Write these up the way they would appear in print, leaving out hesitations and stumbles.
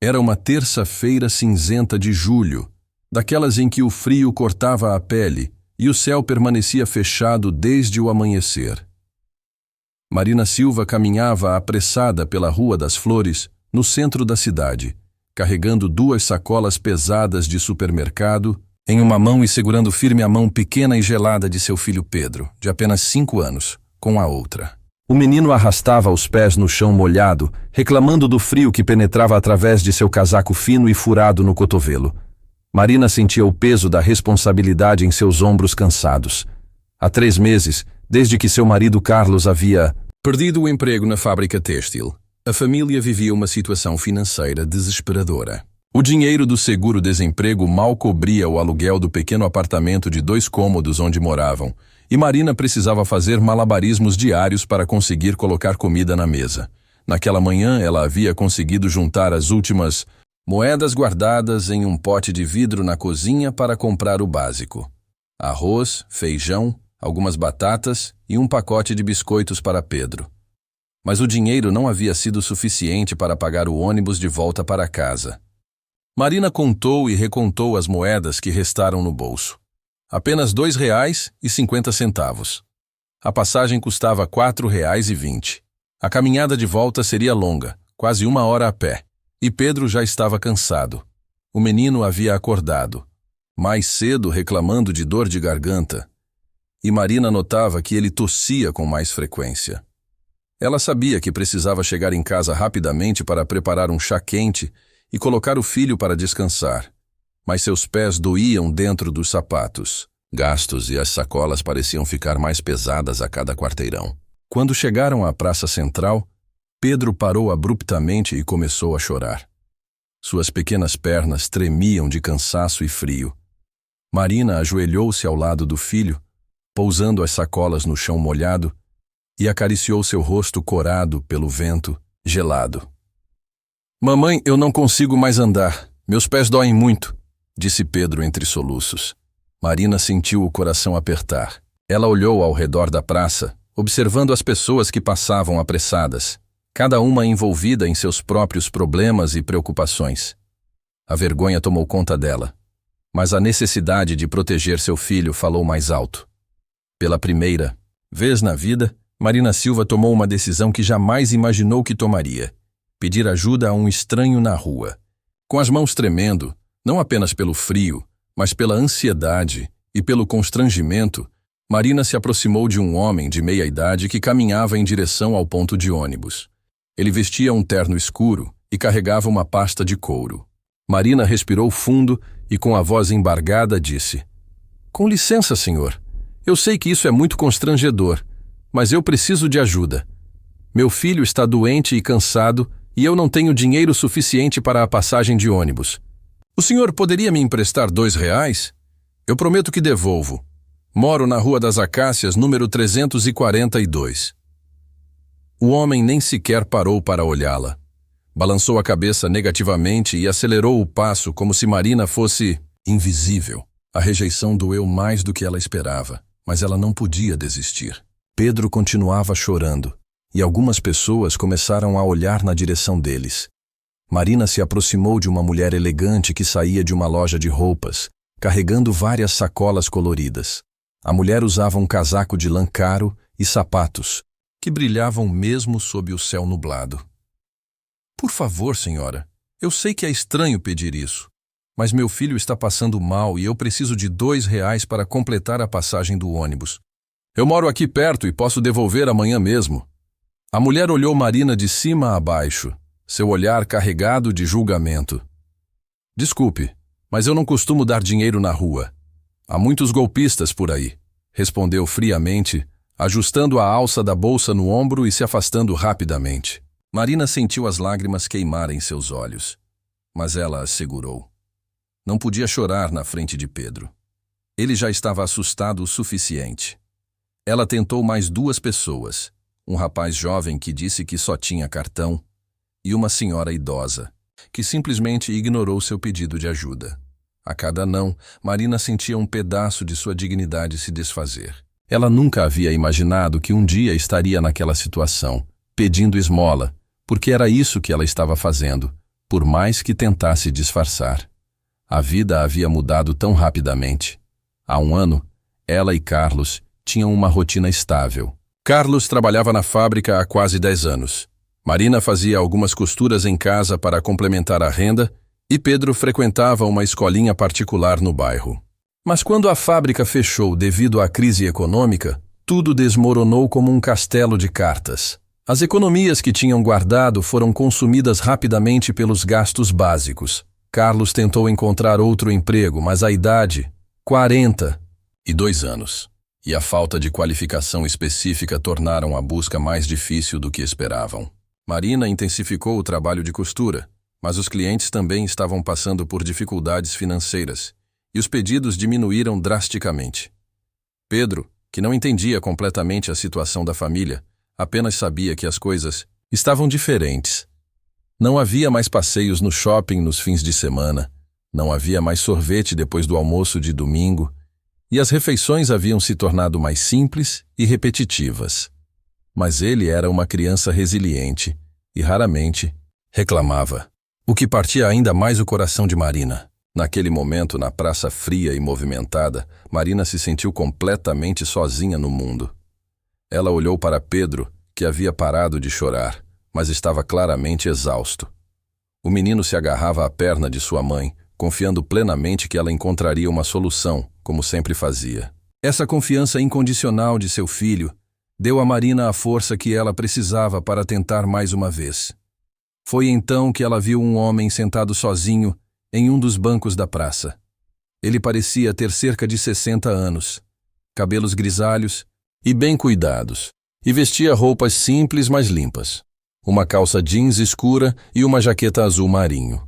Era uma terça-feira cinzenta de julho, daquelas em que o frio cortava a pele e o céu permanecia fechado desde o amanhecer. Marina Silva caminhava apressada pela Rua das Flores, no centro da cidade, carregando 2 sacolas pesadas de supermercado em uma mão e segurando firme a mão pequena e gelada de seu filho Pedro, de apenas 5 anos, com a outra. O menino arrastava os pés no chão molhado, reclamando do frio que penetrava através de seu casaco fino e furado no cotovelo. Marina sentia o peso da responsabilidade em seus ombros cansados. Há 3 meses, desde que seu marido Carlos havia perdido o emprego na fábrica têxtil, a família vivia uma situação financeira desesperadora. O dinheiro do seguro-desemprego mal cobria o aluguel do pequeno apartamento de 2 cômodos onde moravam, e Marina precisava fazer malabarismos diários para conseguir colocar comida na mesa. Naquela manhã, ela havia conseguido juntar as últimas moedas guardadas em um pote de vidro na cozinha para comprar o básico: arroz, feijão, algumas batatas e um pacote de biscoitos para Pedro. Mas o dinheiro não havia sido suficiente para pagar o ônibus de volta para casa. Marina contou e recontou as moedas que restaram no bolso. Apenas R$ 2,50. A passagem custava R$ 4,20. A caminhada de volta seria longa, quase 1 hora a pé, e Pedro já estava cansado. O menino havia acordado, mais cedo reclamando de dor de garganta, e Marina notava que ele tossia com mais frequência. Ela sabia que precisava chegar em casa rapidamente para preparar um chá quente e colocar o filho para descansar, mas seus pés doíam dentro dos sapatos. Gastos e as sacolas pareciam ficar mais pesadas a cada quarteirão. Quando chegaram à praça central, Pedro parou abruptamente e começou a chorar. Suas pequenas pernas tremiam de cansaço e frio. Marina ajoelhou-se ao lado do filho, pousando as sacolas no chão molhado, e acariciou seu rosto corado pelo vento, gelado. "Mamãe, eu não consigo mais andar. Meus pés doem muito", disse Pedro entre soluços. Marina sentiu o coração apertar. Ela olhou ao redor da praça, observando as pessoas que passavam apressadas, cada uma envolvida em seus próprios problemas e preocupações. A vergonha tomou conta dela, mas a necessidade de proteger seu filho falou mais alto. Pela primeira vez na vida, Marina Silva tomou uma decisão que jamais imaginou que tomaria: pedir ajuda a um estranho na rua. Com as mãos tremendo, não apenas pelo frio, mas pela ansiedade e pelo constrangimento, Marina se aproximou de um homem de meia idade que caminhava em direção ao ponto de ônibus. Ele vestia um terno escuro e carregava uma pasta de couro. Marina respirou fundo e, com a voz embargada, disse: "Com licença, senhor. Eu sei que isso é muito constrangedor, mas eu preciso de ajuda. Meu filho está doente e cansado e eu não tenho dinheiro suficiente para a passagem de ônibus. O senhor poderia me emprestar R$ 2? Eu prometo que devolvo. Moro na Rua das Acácias, número 342. O homem nem sequer parou para olhá-la. Balançou a cabeça negativamente e acelerou o passo como se Marina fosse invisível. A rejeição doeu mais do que ela esperava, mas ela não podia desistir. Pedro continuava chorando, e algumas pessoas começaram a olhar na direção deles. Marina se aproximou de uma mulher elegante que saía de uma loja de roupas, carregando várias sacolas coloridas. A mulher usava um casaco de lã caro e sapatos, que brilhavam mesmo sob o céu nublado. "Por favor, senhora, eu sei que é estranho pedir isso, mas meu filho está passando mal e eu preciso de R$ 2 para completar a passagem do ônibus. Eu moro aqui perto e posso devolver amanhã mesmo." A mulher olhou Marina de cima a baixo, seu olhar carregado de julgamento. "Desculpe, mas eu não costumo dar dinheiro na rua. Há muitos golpistas por aí", respondeu friamente, ajustando a alça da bolsa no ombro e se afastando rapidamente. Marina sentiu as lágrimas queimar em seus olhos, mas ela as segurou. Não podia chorar na frente de Pedro. Ele já estava assustado o suficiente. Ela tentou mais 2 pessoas, um rapaz jovem que disse que só tinha cartão e uma senhora idosa, que simplesmente ignorou seu pedido de ajuda. A cada não, Marina sentia um pedaço de sua dignidade se desfazer. Ela nunca havia imaginado que um dia estaria naquela situação, pedindo esmola, porque era isso que ela estava fazendo, por mais que tentasse disfarçar. A vida havia mudado tão rapidamente. Há um ano, ela e Carlos tinham uma rotina estável. Carlos trabalhava na fábrica há quase 10 anos. Marina fazia algumas costuras em casa para complementar a renda e Pedro frequentava uma escolinha particular no bairro. Mas quando a fábrica fechou devido à crise econômica, tudo desmoronou como um castelo de cartas. As economias que tinham guardado foram consumidas rapidamente pelos gastos básicos. Carlos tentou encontrar outro emprego, mas a idade, 42 anos, e a falta de qualificação específica tornaram a busca mais difícil do que esperavam. Marina intensificou o trabalho de costura, mas os clientes também estavam passando por dificuldades financeiras, e os pedidos diminuíram drasticamente. Pedro, que não entendia completamente a situação da família, apenas sabia que as coisas estavam diferentes. Não havia mais passeios no shopping nos fins de semana, não havia mais sorvete depois do almoço de domingo, e as refeições haviam se tornado mais simples e repetitivas. Mas ele era uma criança resiliente e raramente reclamava, o que partia ainda mais o coração de Marina. Naquele momento, na praça fria e movimentada, Marina se sentiu completamente sozinha no mundo. Ela olhou para Pedro, que havia parado de chorar, mas estava claramente exausto. O menino se agarrava à perna de sua mãe, confiando plenamente que ela encontraria uma solução, como sempre fazia. Essa confiança incondicional de seu filho deu a Marina a força que ela precisava para tentar mais uma vez. Foi então que ela viu um homem sentado sozinho em um dos bancos da praça. Ele parecia ter cerca de 60 anos, cabelos grisalhos e bem cuidados, e vestia roupas simples, mas limpas. Uma calça jeans escura e uma jaqueta azul marinho.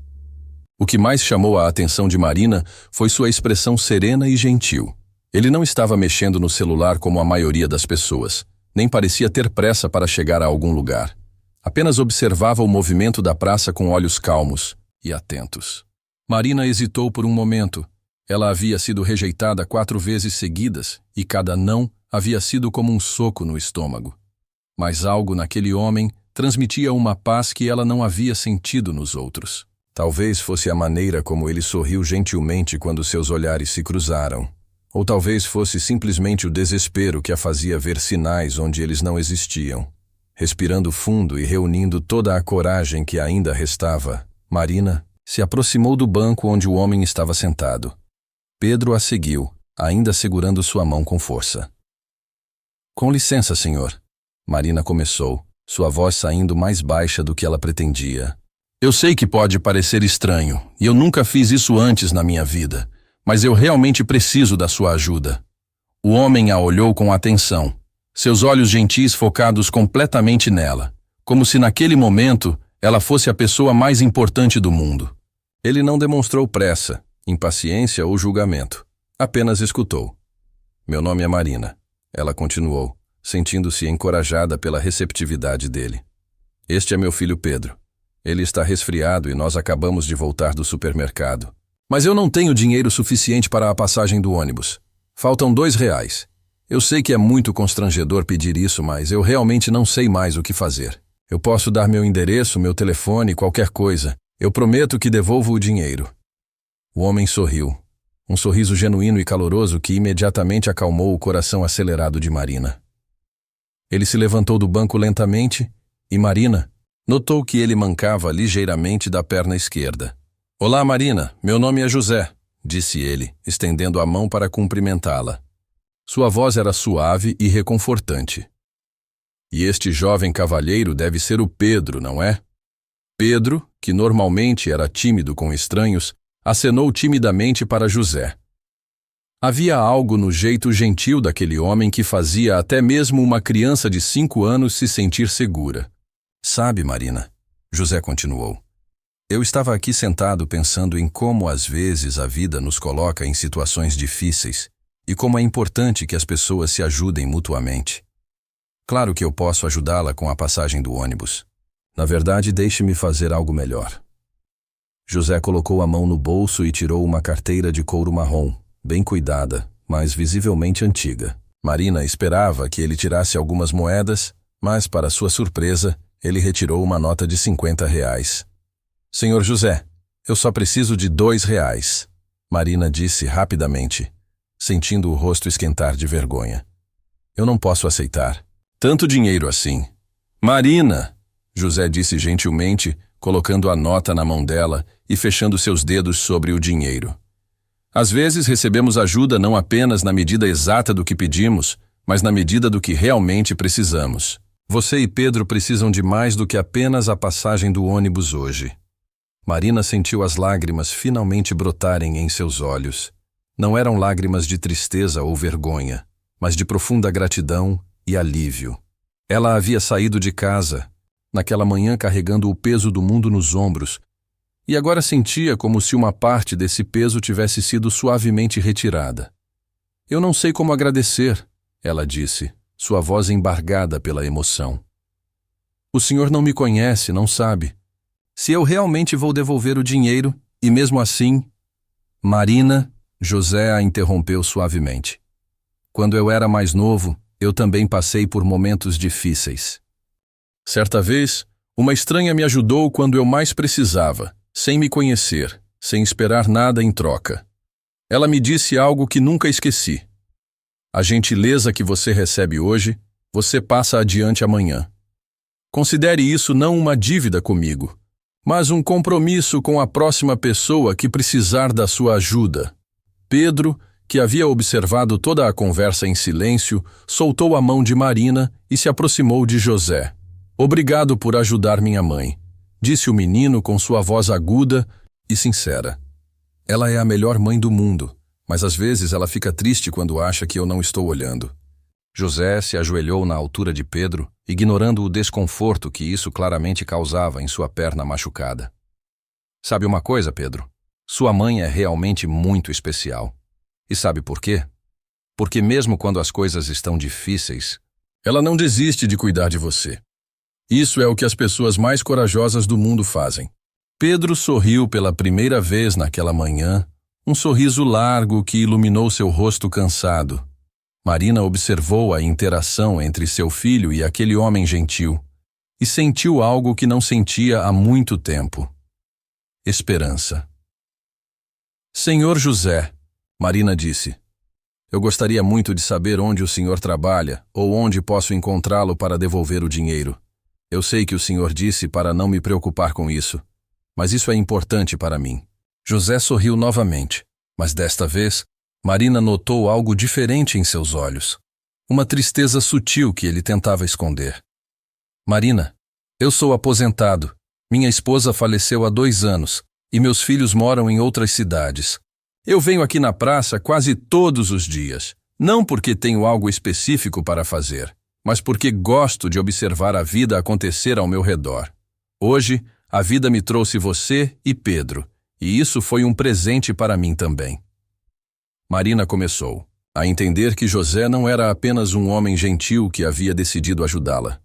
O que mais chamou a atenção de Marina foi sua expressão serena e gentil. Ele não estava mexendo no celular como a maioria das pessoas, nem parecia ter pressa para chegar a algum lugar. Apenas observava o movimento da praça com olhos calmos e atentos. Marina hesitou por um momento. Ela havia sido rejeitada 4 vezes seguidas e cada não havia sido como um soco no estômago. Mas algo naquele homem transmitia uma paz que ela não havia sentido nos outros. Talvez fosse a maneira como ele sorriu gentilmente quando seus olhares se cruzaram. Ou talvez fosse simplesmente o desespero que a fazia ver sinais onde eles não existiam. Respirando fundo e reunindo toda a coragem que ainda restava, Marina se aproximou do banco onde o homem estava sentado. Pedro a seguiu, ainda segurando sua mão com força. "Com licença, senhor." Marina começou, sua voz saindo mais baixa do que ela pretendia. "Eu sei que pode parecer estranho, e eu nunca fiz isso antes na minha vida, mas eu realmente preciso da sua ajuda." O homem a olhou com atenção, seus olhos gentis focados completamente nela, como se naquele momento ela fosse a pessoa mais importante do mundo. Ele não demonstrou pressa, impaciência ou julgamento. Apenas escutou. "Meu nome é Marina," ela continuou, sentindo-se encorajada pela receptividade dele. "Este é meu filho Pedro. Ele está resfriado e nós acabamos de voltar do supermercado. Mas eu não tenho dinheiro suficiente para a passagem do ônibus. Faltam R$2. Eu sei que é muito constrangedor pedir isso, mas eu realmente não sei mais o que fazer. Eu posso dar meu endereço, meu telefone, qualquer coisa. Eu prometo que devolvo o dinheiro." O homem sorriu. Um sorriso genuíno e caloroso que imediatamente acalmou o coração acelerado de Marina. Ele se levantou do banco lentamente e Marina notou que ele mancava ligeiramente da perna esquerda. "Olá, Marina, meu nome é José," disse ele, estendendo a mão para cumprimentá-la. Sua voz era suave e reconfortante. "E este jovem cavalheiro deve ser o Pedro, não é?" Pedro, que normalmente era tímido com estranhos, acenou timidamente para José. Havia algo no jeito gentil daquele homem que fazia até mesmo uma criança de 5 anos se sentir segura. "Sabe, Marina," José continuou, "eu estava aqui sentado pensando em como às vezes a vida nos coloca em situações difíceis e como é importante que as pessoas se ajudem mutuamente. Claro que eu posso ajudá-la com a passagem do ônibus. Na verdade, deixe-me fazer algo melhor." José colocou a mão no bolso e tirou uma carteira de couro marrom, bem cuidada, mas visivelmente antiga. Marina esperava que ele tirasse algumas moedas, mas, para sua surpresa, ele retirou uma nota de R$50. Senhor José, eu só preciso de R$ 2, Marina disse rapidamente, sentindo o rosto esquentar de vergonha. Eu não posso aceitar. Tanto dinheiro assim. Marina, José disse gentilmente, colocando a nota na mão dela e fechando seus dedos sobre o dinheiro. Às vezes recebemos ajuda não apenas na medida exata do que pedimos, mas na medida do que realmente precisamos. Você e Pedro precisam de mais do que apenas a passagem do ônibus hoje. Marina sentiu as lágrimas finalmente brotarem em seus olhos. Não eram lágrimas de tristeza ou vergonha, mas de profunda gratidão e alívio. Ela havia saído de casa, naquela manhã carregando o peso do mundo nos ombros, e agora sentia como se uma parte desse peso tivesse sido suavemente retirada. Eu não sei como agradecer, ela disse, sua voz embargada pela emoção. O senhor não me conhece, não sabe. Se eu realmente vou devolver o dinheiro, e mesmo assim... Marina, José a interrompeu suavemente. Quando eu era mais novo, eu também passei por momentos difíceis. Certa vez, uma estranha me ajudou quando eu mais precisava, sem me conhecer, sem esperar nada em troca. Ela me disse algo que nunca esqueci. A gentileza que você recebe hoje, você passa adiante amanhã. Considere isso não uma dívida comigo, mas um compromisso com a próxima pessoa que precisar da sua ajuda. Pedro, que havia observado toda a conversa em silêncio, soltou a mão de Marina e se aproximou de José. Obrigado por ajudar minha mãe, disse o menino com sua voz aguda e sincera. Ela é a melhor mãe do mundo, mas às vezes ela fica triste quando acha que eu não estou olhando. José se ajoelhou na altura de Pedro, ignorando o desconforto que isso claramente causava em sua perna machucada. Sabe uma coisa, Pedro? Sua mãe é realmente muito especial. E sabe por quê? Porque mesmo quando as coisas estão difíceis, ela não desiste de cuidar de você. Isso é o que as pessoas mais corajosas do mundo fazem. Pedro sorriu pela primeira vez naquela manhã, um sorriso largo que iluminou seu rosto cansado. Marina observou a interação entre seu filho e aquele homem gentil e sentiu algo que não sentia há muito tempo. Esperança. Senhor José, Marina disse, eu gostaria muito de saber onde o senhor trabalha ou onde posso encontrá-lo para devolver o dinheiro. Eu sei que o senhor disse para não me preocupar com isso, mas isso é importante para mim. José sorriu novamente, mas desta vez, Marina notou algo diferente em seus olhos, uma tristeza sutil que ele tentava esconder. Marina, eu sou aposentado, minha esposa faleceu há 2 anos e meus filhos moram em outras cidades. Eu venho aqui na praça quase todos os dias, não porque tenho algo específico para fazer, mas porque gosto de observar a vida acontecer ao meu redor. Hoje, a vida me trouxe você e Pedro, e isso foi um presente para mim também. Marina começou a entender que José não era apenas um homem gentil que havia decidido ajudá-la.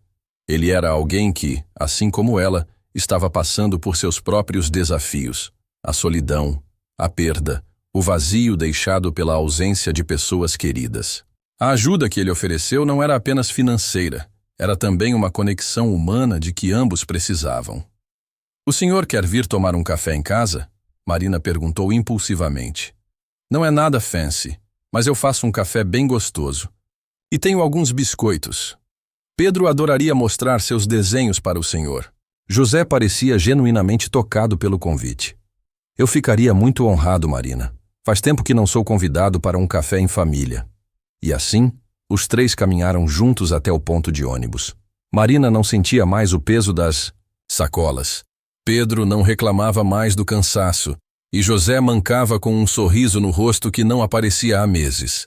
Ele era alguém que, assim como ela, estava passando por seus próprios desafios, a solidão, a perda, o vazio deixado pela ausência de pessoas queridas. A ajuda que ele ofereceu não era apenas financeira, era também uma conexão humana de que ambos precisavam. O senhor quer vir tomar um café em casa? Marina perguntou impulsivamente. Não é nada fancy, mas eu faço um café bem gostoso. E tenho alguns biscoitos. Pedro adoraria mostrar seus desenhos para o senhor. José parecia genuinamente tocado pelo convite. Eu ficaria muito honrado, Marina. Faz tempo que não sou convidado para um café em família. E assim, os 3 caminharam juntos até o ponto de ônibus. Marina não sentia mais o peso das sacolas. Pedro não reclamava mais do cansaço, e José mancava com um sorriso no rosto que não aparecia há meses.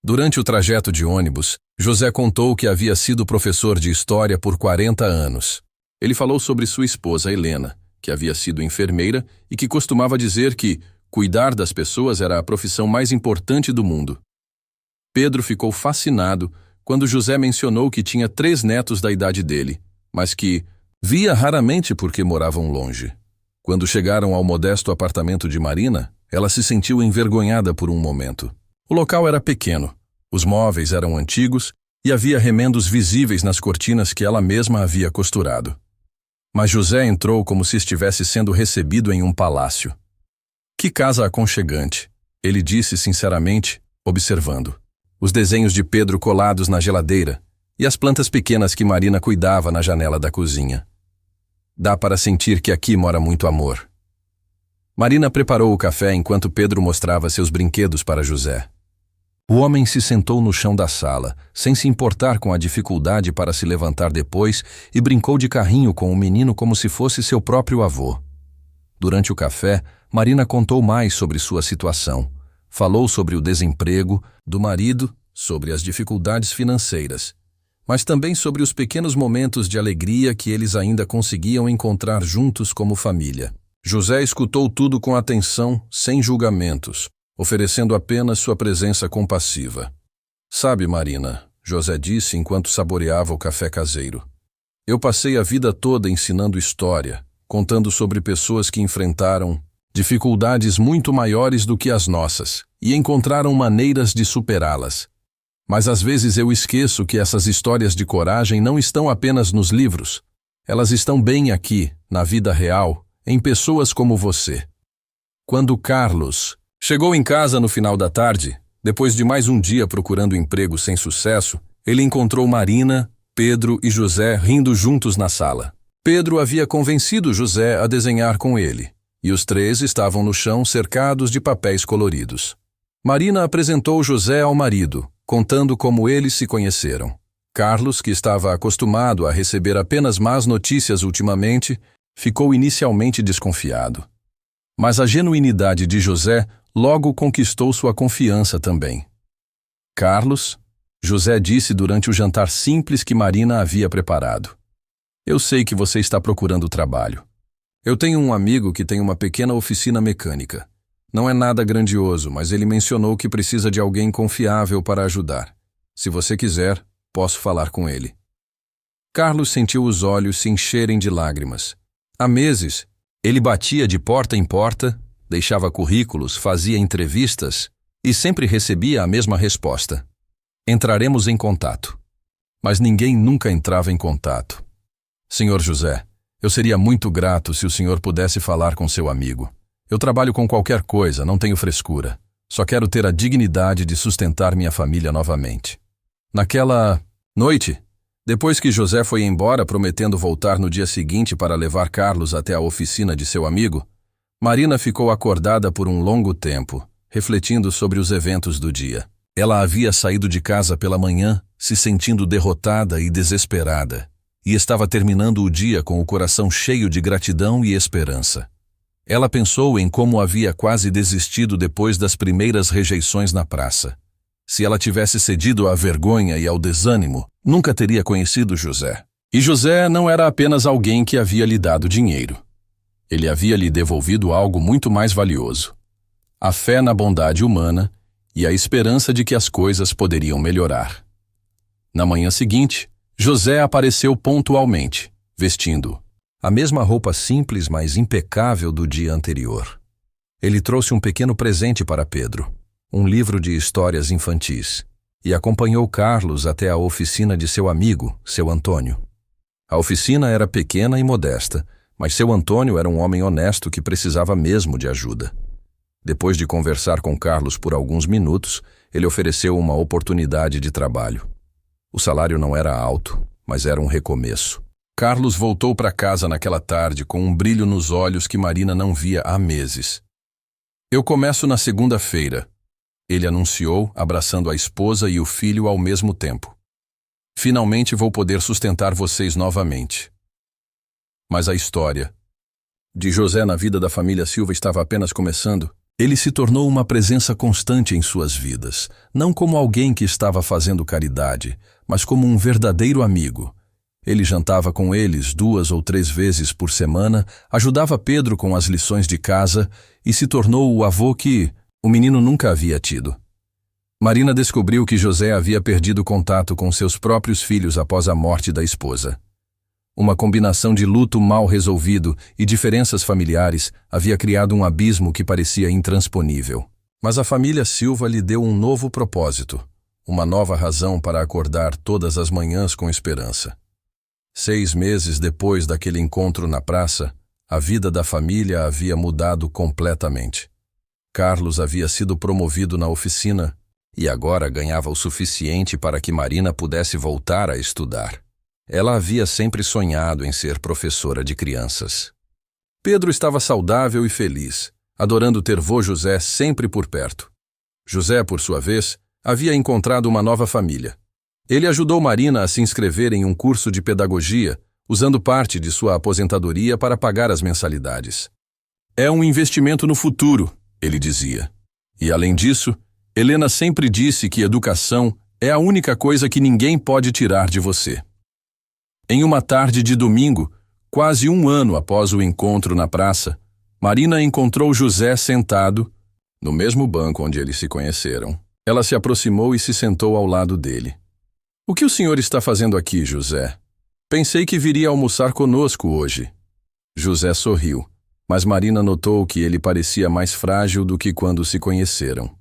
Durante o trajeto de ônibus, José contou que havia sido professor de história por 40 anos. Ele falou sobre sua esposa, Helena, que havia sido enfermeira e que costumava dizer que cuidar das pessoas era a profissão mais importante do mundo. Pedro ficou fascinado quando José mencionou que tinha 3 netos da idade dele, mas que via raramente porque moravam longe. Quando chegaram ao modesto apartamento de Marina, ela se sentiu envergonhada por um momento. O local era pequeno, os móveis eram antigos e havia remendos visíveis nas cortinas que ela mesma havia costurado. Mas José entrou como se estivesse sendo recebido em um palácio. Que casa aconchegante, ele disse sinceramente, observando os desenhos de Pedro colados na geladeira e as plantas pequenas que Marina cuidava na janela da cozinha. Dá para sentir que aqui mora muito amor. Marina preparou o café enquanto Pedro mostrava seus brinquedos para José. O homem se sentou no chão da sala, sem se importar com a dificuldade para se levantar depois, e brincou de carrinho com o menino como se fosse seu próprio avô. Durante o café, Marina contou mais sobre sua situação. Falou sobre o desemprego do marido, sobre as dificuldades financeiras, mas também sobre os pequenos momentos de alegria que eles ainda conseguiam encontrar juntos como família. José escutou tudo com atenção, sem julgamentos, oferecendo apenas sua presença compassiva. Sabe, Marina, José disse enquanto saboreava o café caseiro, eu passei a vida toda ensinando história, contando sobre pessoas que enfrentaram dificuldades muito maiores do que as nossas e encontraram maneiras de superá-las. Mas às vezes eu esqueço que essas histórias de coragem não estão apenas nos livros. Elas estão bem aqui, na vida real, em pessoas como você. Quando Carlos chegou em casa no final da tarde, depois de mais um dia procurando emprego sem sucesso, ele encontrou Marina, Pedro e José rindo juntos na sala. Pedro havia convencido José a desenhar com ele, e os três estavam no chão cercados de papéis coloridos. Marina apresentou José ao marido, contando como eles se conheceram. Carlos, que estava acostumado a receber apenas más notícias ultimamente, ficou inicialmente desconfiado. Mas a genuinidade de José logo conquistou sua confiança também. Carlos, José disse durante o jantar simples que Marina havia preparado. Eu sei que você está procurando trabalho. Eu tenho um amigo que tem uma pequena oficina mecânica. Não é nada grandioso, mas ele mencionou que precisa de alguém confiável para ajudar. Se você quiser, posso falar com ele. Carlos sentiu os olhos se encherem de lágrimas. Há meses, ele batia de porta em porta, deixava currículos, fazia entrevistas e sempre recebia a mesma resposta. Entraremos em contato. Mas ninguém nunca entrava em contato. Senhor José, eu seria muito grato se o senhor pudesse falar com seu amigo. Eu trabalho com qualquer coisa, não tenho frescura. Só quero ter a dignidade de sustentar minha família novamente. Naquela noite, depois que José foi embora prometendo voltar no dia seguinte para levar Carlos até a oficina de seu amigo, Marina ficou acordada por um longo tempo, refletindo sobre os eventos do dia. Ela havia saído de casa pela manhã, se sentindo derrotada e desesperada, e estava terminando o dia com o coração cheio de gratidão e esperança. Ela pensou em como havia quase desistido depois das primeiras rejeições na praça. Se ela tivesse cedido à vergonha e ao desânimo, nunca teria conhecido José. E José não era apenas alguém que havia lhe dado dinheiro. Ele havia lhe devolvido algo muito mais valioso: a fé na bondade humana e a esperança de que as coisas poderiam melhorar. Na manhã seguinte, José apareceu pontualmente, vestindo a mesma roupa simples, mas impecável do dia anterior. Ele trouxe um pequeno presente para Pedro, um livro de histórias infantis, e acompanhou Carlos até a oficina de seu amigo, seu Antônio. A oficina era pequena e modesta, mas seu Antônio era um homem honesto que precisava mesmo de ajuda. Depois de conversar com Carlos por alguns minutos, ele ofereceu uma oportunidade de trabalho. O salário não era alto, mas era um recomeço. Carlos voltou para casa naquela tarde com um brilho nos olhos que Marina não via há meses. Eu começo na segunda-feira, ele anunciou, abraçando a esposa e o filho ao mesmo tempo. Finalmente vou poder sustentar vocês novamente. Mas a história de José na vida da família Silva estava apenas começando. Ele se tornou uma presença constante em suas vidas, não como alguém que estava fazendo caridade, mas como um verdadeiro amigo. Ele jantava com eles 2 ou 3 vezes por semana, ajudava Pedro com as lições de casa e se tornou o avô que o menino nunca havia tido. Marina descobriu que José havia perdido contato com seus próprios filhos após a morte da esposa. Uma combinação de luto mal resolvido e diferenças familiares havia criado um abismo que parecia intransponível. Mas a família Silva lhe deu um novo propósito, uma nova razão para acordar todas as manhãs com esperança. 6 meses depois daquele encontro na praça, a vida da família havia mudado completamente. Carlos havia sido promovido na oficina e agora ganhava o suficiente para que Marina pudesse voltar a estudar. Ela havia sempre sonhado em ser professora de crianças. Pedro estava saudável e feliz, adorando ter vô José sempre por perto. José, por sua vez, havia encontrado uma nova família. Ele ajudou Marina a se inscrever em um curso de pedagogia, usando parte de sua aposentadoria para pagar as mensalidades. É um investimento no futuro, ele dizia. E, além disso, Helena sempre disse que educação é a única coisa que ninguém pode tirar de você. Em uma tarde de domingo, quase 1 ano após o encontro na praça, Marina encontrou José sentado no mesmo banco onde eles se conheceram. Ela se aproximou e se sentou ao lado dele. "O que o senhor está fazendo aqui, José? Pensei que viria almoçar conosco hoje." José sorriu, mas Marina notou que ele parecia mais frágil do que quando se conheceram.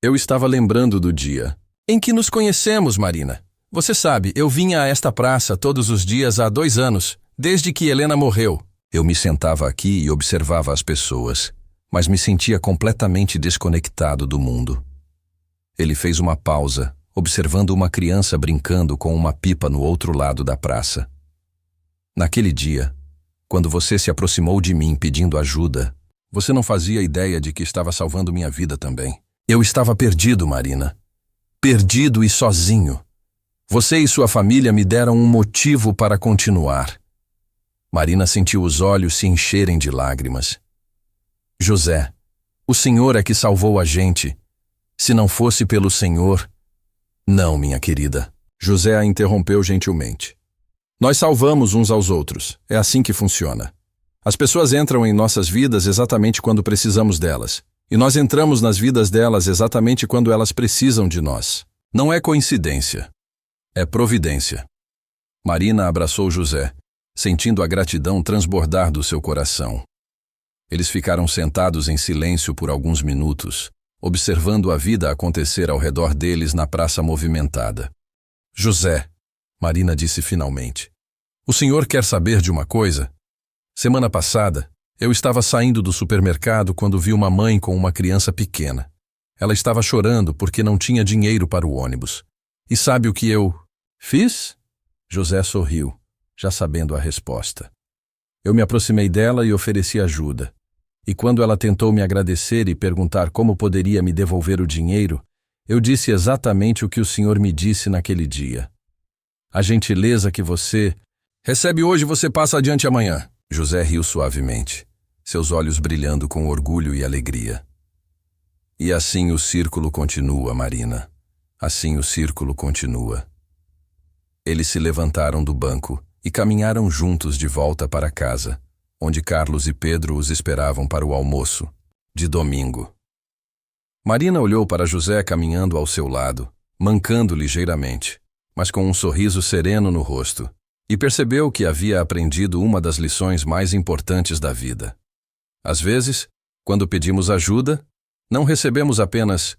"Eu estava lembrando do dia em que nos conhecemos, Marina. Você sabe, eu vinha a esta praça todos os dias há 2 anos, desde que Helena morreu." Eu me sentava aqui e observava as pessoas, mas me sentia completamente desconectado do mundo. Ele fez uma pausa, observando uma criança brincando com uma pipa no outro lado da praça. "Naquele dia, quando você se aproximou de mim pedindo ajuda, você não fazia ideia de que estava salvando minha vida também. Eu estava perdido, Marina. Perdido e sozinho. Você e sua família me deram um motivo para continuar." Marina sentiu os olhos se encherem de lágrimas. "José, o Senhor é que salvou a gente. Se não fosse pelo Senhor..." "Não, minha querida." José a interrompeu gentilmente. "Nós salvamos uns aos outros. É assim que funciona. As pessoas entram em nossas vidas exatamente quando precisamos delas. E nós entramos nas vidas delas exatamente quando elas precisam de nós. Não é coincidência. É providência." Marina abraçou José, sentindo a gratidão transbordar do seu coração. Eles ficaram sentados em silêncio por alguns minutos, observando a vida acontecer ao redor deles na praça movimentada. "José", Marina disse finalmente, "o senhor quer saber de uma coisa? Semana passada, eu estava saindo do supermercado quando vi uma mãe com uma criança pequena. Ela estava chorando porque não tinha dinheiro para o ônibus. E sabe o que eu fiz?" José sorriu, já sabendo a resposta. "Eu me aproximei dela e ofereci ajuda. E quando ela tentou me agradecer e perguntar como poderia me devolver o dinheiro, eu disse exatamente o que o senhor me disse naquele dia. A gentileza que você recebe hoje você passa adiante amanhã." José riu suavemente, seus olhos brilhando com orgulho e alegria. "E assim o círculo continua, Marina. Assim o círculo continua." Eles se levantaram do banco e caminharam juntos de volta para casa, onde Carlos e Pedro os esperavam para o almoço, de domingo. Marina olhou para José caminhando ao seu lado, mancando ligeiramente, mas com um sorriso sereno no rosto, e percebeu que havia aprendido uma das lições mais importantes da vida. Às vezes, quando pedimos ajuda, não recebemos apenas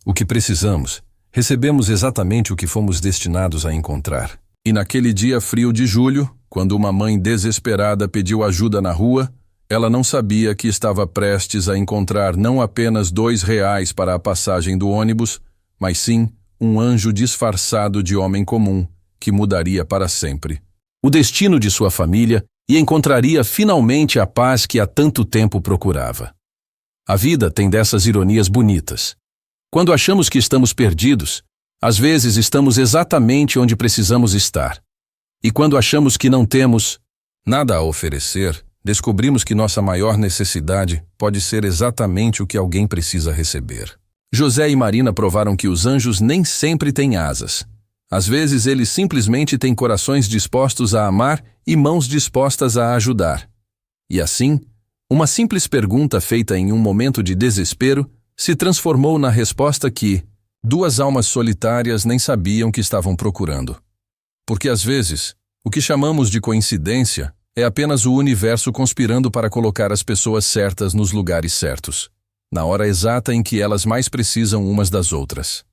o que precisamos, recebemos exatamente o que fomos destinados a encontrar. E naquele dia frio de julho, quando uma mãe desesperada pediu ajuda na rua, ela não sabia que estava prestes a encontrar não apenas R$2 para a passagem do ônibus, mas sim um anjo disfarçado de homem comum, que mudaria para sempre o destino de sua família e encontraria finalmente a paz que há tanto tempo procurava. A vida tem dessas ironias bonitas. Quando achamos que estamos perdidos, às vezes estamos exatamente onde precisamos estar. E quando achamos que não temos nada a oferecer, descobrimos que nossa maior necessidade pode ser exatamente o que alguém precisa receber. José e Marina provaram que os anjos nem sempre têm asas. Às vezes eles simplesmente têm corações dispostos a amar e mãos dispostas a ajudar. E assim, uma simples pergunta feita em um momento de desespero se transformou na resposta que 2 almas solitárias nem sabiam que estavam procurando. Porque às vezes, o que chamamos de coincidência é apenas o universo conspirando para colocar as pessoas certas nos lugares certos, na hora exata em que elas mais precisam umas das outras.